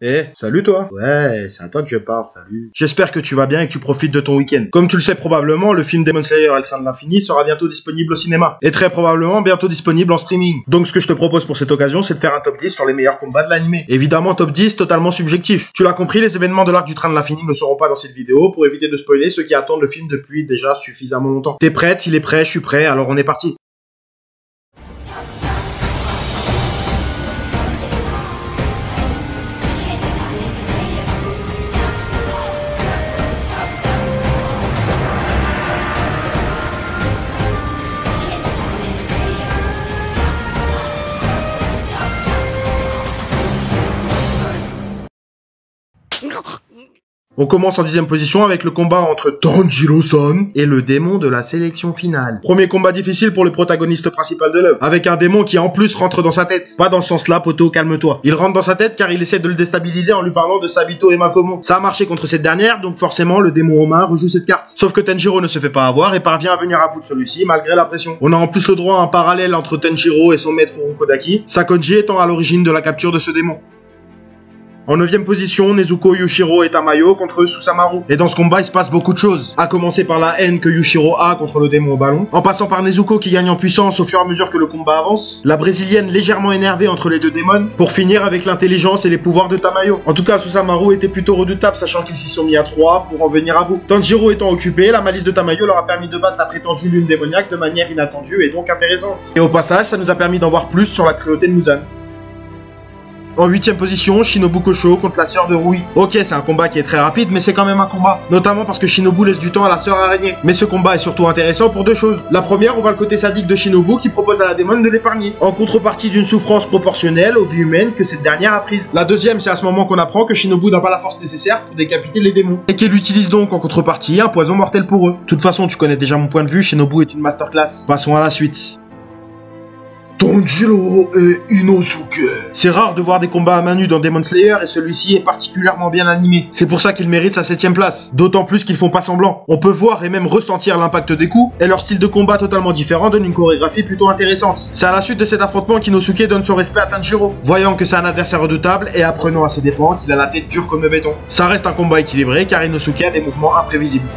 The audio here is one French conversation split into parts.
Eh, salut toi. Ouais, c'est à toi que je parle, salut. J'espère que tu vas bien et que tu profites de ton week-end. Comme tu le sais probablement, le film Demon Slayer et le Train de l'Infini sera bientôt disponible au cinéma. Et très probablement bientôt disponible en streaming. Donc ce que je te propose pour cette occasion, c'est de faire un top 10 sur les meilleurs combats de l'animé. Évidemment, top 10 totalement subjectif. Tu l'as compris, les événements de l'arc du Train de l'Infini ne seront pas dans cette vidéo pour éviter de spoiler ceux qui attendent le film depuis déjà suffisamment longtemps. T'es prête? Il est prêt, je suis prêt, alors on est parti. On commence en 10e position avec le combat entre Tanjiro-san et le démon de la sélection finale. Premier combat difficile pour le protagoniste principal de l'œuvre, avec un démon qui en plus rentre dans sa tête. Pas dans ce sens-là, poto, calme-toi. Il rentre dans sa tête car il essaie de le déstabiliser en lui parlant de Sabito et Makomo. Ça a marché contre cette dernière, donc forcément le démon romain rejoue cette carte. Sauf que Tanjiro ne se fait pas avoir et parvient à venir à bout de celui-ci malgré la pression. On a en plus le droit à un parallèle entre Tanjiro et son maître Urokodaki, Sakonji étant à l'origine de la capture de ce démon. En 9e position, Nezuko, Yushiro et Tamayo contre Susamaru. Et dans ce combat, il se passe beaucoup de choses. À commencer par la haine que Yushiro a contre le démon au ballon, en passant par Nezuko qui gagne en puissance au fur et à mesure que le combat avance, la brésilienne légèrement énervée entre les deux démons, pour finir avec l'intelligence et les pouvoirs de Tamayo. En tout cas, Susamaru était plutôt redoutable, sachant qu'ils s'y sont mis à 3 pour en venir à bout. Tanjiro étant occupé, la malice de Tamayo leur a permis de battre la prétendue lune démoniaque de manière inattendue et donc intéressante. Et au passage, ça nous a permis d'en voir plus sur la cruauté de Muzan. En 8e position, Shinobu Kosho contre la sœur de Rui. Ok, c'est un combat qui est très rapide, mais c'est quand même un combat. Notamment parce que Shinobu laisse du temps à la sœur araignée. Mais ce combat est surtout intéressant pour deux choses. La première, on voit le côté sadique de Shinobu qui propose à la démon de l'épargner, en contrepartie d'une souffrance proportionnelle aux vies humaines que cette dernière a prise. La deuxième, c'est à ce moment qu'on apprend que Shinobu n'a pas la force nécessaire pour décapiter les démons. Et qu'elle utilise donc en contrepartie un poison mortel pour eux. De toute façon, tu connais déjà mon point de vue, Shinobu est une masterclass. Passons à la suite. Tanjiro et Inosuke. C'est rare de voir des combats à main nue dans Demon Slayer et celui-ci est particulièrement bien animé. C'est pour ça qu'il mérite sa 7e place. D'autant plus qu'ils font pas semblant. On peut voir et même ressentir l'impact des coups et leur style de combat totalement différent donne une chorégraphie plutôt intéressante. C'est à la suite de cet affrontement qu'Inosuke donne son respect à Tanjiro, voyant que c'est un adversaire redoutable et apprenant à ses dépens qu'il a la tête dure comme le béton. Ça reste un combat équilibré car Inosuke a des mouvements imprévisibles.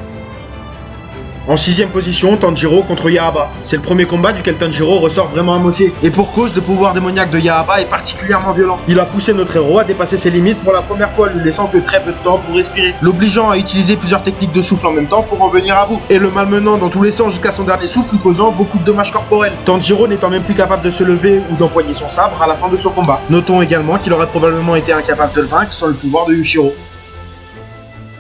En 6e position, Tanjiro contre Yahaba. C'est le premier combat duquel Tanjiro ressort vraiment amoché. Et pour cause, le pouvoir démoniaque de Yahaba est particulièrement violent. Il a poussé notre héros à dépasser ses limites pour la première fois, lui laissant que très peu de temps pour respirer, l'obligeant à utiliser plusieurs techniques de souffle en même temps pour en venir à bout, et le malmenant dans tous les sens jusqu'à son dernier souffle, lui causant beaucoup de dommages corporels. Tanjiro n'étant même plus capable de se lever ou d'empoigner son sabre à la fin de son combat. Notons également qu'il aurait probablement été incapable de le vaincre sans le pouvoir de Yushiro.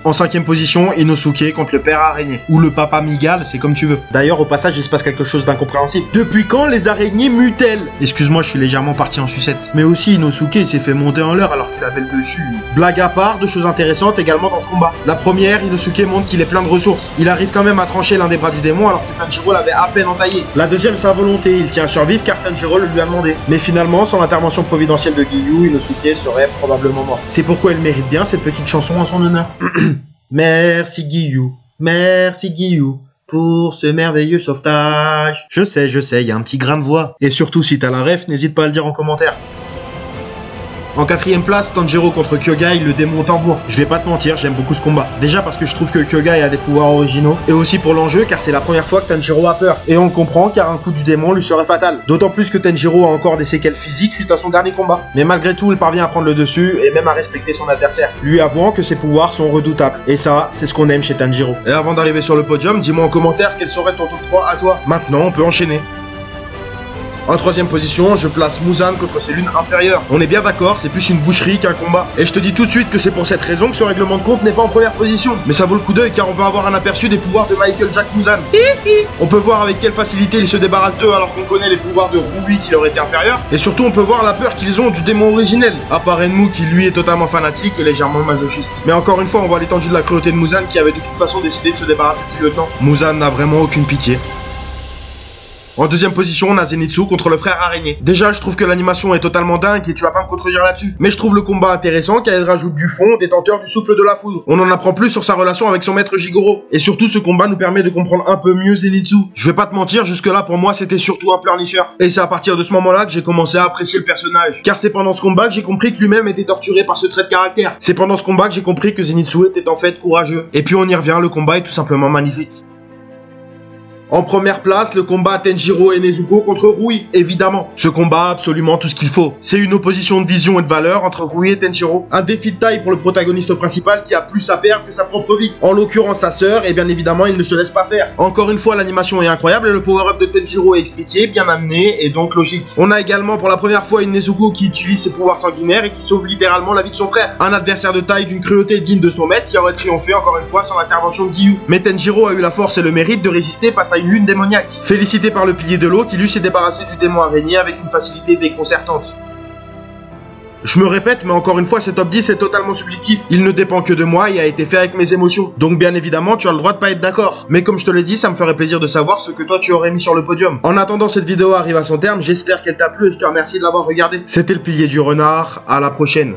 En 5e position, Inosuke contre le père araignée. Ou le papa Migal, c'est comme tu veux. D'ailleurs, au passage, il se passe quelque chose d'incompréhensible. Depuis quand les araignées mutent-elles? Excuse-moi, je suis légèrement parti en sucette. Mais aussi, Inosuke s'est fait monter en l'air alors qu'il avait le dessus. Blague à part, deux choses intéressantes également dans ce combat. La première, Inosuke montre qu'il est plein de ressources. Il arrive quand même à trancher l'un des bras du démon alors que Tanjiro l'avait à peine entaillé. La deuxième, sa volonté. Il tient à survivre car Tanjiro le lui a demandé. Mais finalement, sans l'intervention providentielle de Giyu, Inosuke serait probablement mort. C'est pourquoi il mérite bien cette petite chanson en son honneur. Merci Giyu, pour ce merveilleux sauvetage. Je sais, y a un petit grain de voix. Et surtout, si t'as la ref, n'hésite pas à le dire en commentaire. En 4e place, Tanjiro contre Kyogai, le démon au tambour. Je vais pas te mentir, j'aime beaucoup ce combat. Déjà parce que je trouve que Kyogai a des pouvoirs originaux, et aussi pour l'enjeu car c'est la première fois que Tanjiro a peur. Et on le comprend car un coup du démon lui serait fatal. D'autant plus que Tanjiro a encore des séquelles physiques suite à son dernier combat. Mais malgré tout, il parvient à prendre le dessus et même à respecter son adversaire, lui avouant que ses pouvoirs sont redoutables. Et ça, c'est ce qu'on aime chez Tanjiro. Et avant d'arriver sur le podium, dis-moi en commentaire quel serait ton top 3 à toi. Maintenant, on peut enchaîner. En 3e position, je place Muzan contre ses lunes inférieures. On est bien d'accord, c'est plus une boucherie qu'un combat. Et je te dis tout de suite que c'est pour cette raison que ce règlement de compte n'est pas en première position. Mais ça vaut le coup d'œil car on va avoir un aperçu des pouvoirs de Michael Jack Muzan. On peut voir avec quelle facilité ils se débarrassent d'eux alors qu'on connaît les pouvoirs de Rui qui leur étaient inférieurs. Et surtout on peut voir la peur qu'ils ont du démon originel. À part Enmu qui lui est totalement fanatique et légèrement masochiste. Mais encore une fois, on voit l'étendue de la cruauté de Muzan qui avait de toute façon décidé de se débarrasser de ses lieutenants. Muzan n'a vraiment aucune pitié. En deuxième position, on a Zenitsu contre le frère araignée. Déjà, je trouve que l'animation est totalement dingue et tu vas pas me contredire là-dessus. Mais je trouve le combat intéressant car il rajoute du fond, détenteur du souffle de la foudre. On en apprend plus sur sa relation avec son maître Jigoro. Et surtout, ce combat nous permet de comprendre un peu mieux Zenitsu. Je vais pas te mentir, jusque-là, pour moi, c'était surtout un pleurnicheur. Et c'est à partir de ce moment-là que j'ai commencé à apprécier le personnage. Car c'est pendant ce combat que j'ai compris que lui-même était torturé par ce trait de caractère. C'est pendant ce combat que j'ai compris que Zenitsu était en fait courageux. Et puis on y revient, le combat est tout simplement magnifique. En première place, le combat Tenjiro et Nezuko contre Rui, évidemment. Ce combat a absolument tout ce qu'il faut. C'est une opposition de vision et de valeur entre Rui et Tenjiro. Un défi de taille pour le protagoniste principal qui a plus à perdre que sa propre vie. En l'occurrence sa sœur, et bien évidemment il ne se laisse pas faire. Encore une fois, l'animation est incroyable et le power-up de Tenjiro est expliqué, bien amené et donc logique. On a également pour la première fois une Nezuko qui utilise ses pouvoirs sanguinaires et qui sauve littéralement la vie de son frère. Un adversaire de taille d'une cruauté digne de son maître qui aurait triomphé encore une fois sans l'intervention de Giyu. Mais Tenjiro a eu la force et le mérite de résister face à une lune démoniaque. Félicité par le pilier de l'eau qui lui s'est débarrassé du démon araignée avec une facilité déconcertante. Je me répète, mais encore une fois, ce top 10 est totalement subjectif. Il ne dépend que de moi et a été fait avec mes émotions. Donc bien évidemment, tu as le droit de pas être d'accord. Mais comme je te l'ai dit, ça me ferait plaisir de savoir ce que toi tu aurais mis sur le podium. En attendant, cette vidéo arrive à son terme, j'espère qu'elle t'a plu et je te remercie de l'avoir regardée. C'était le pilier du renard, à la prochaine.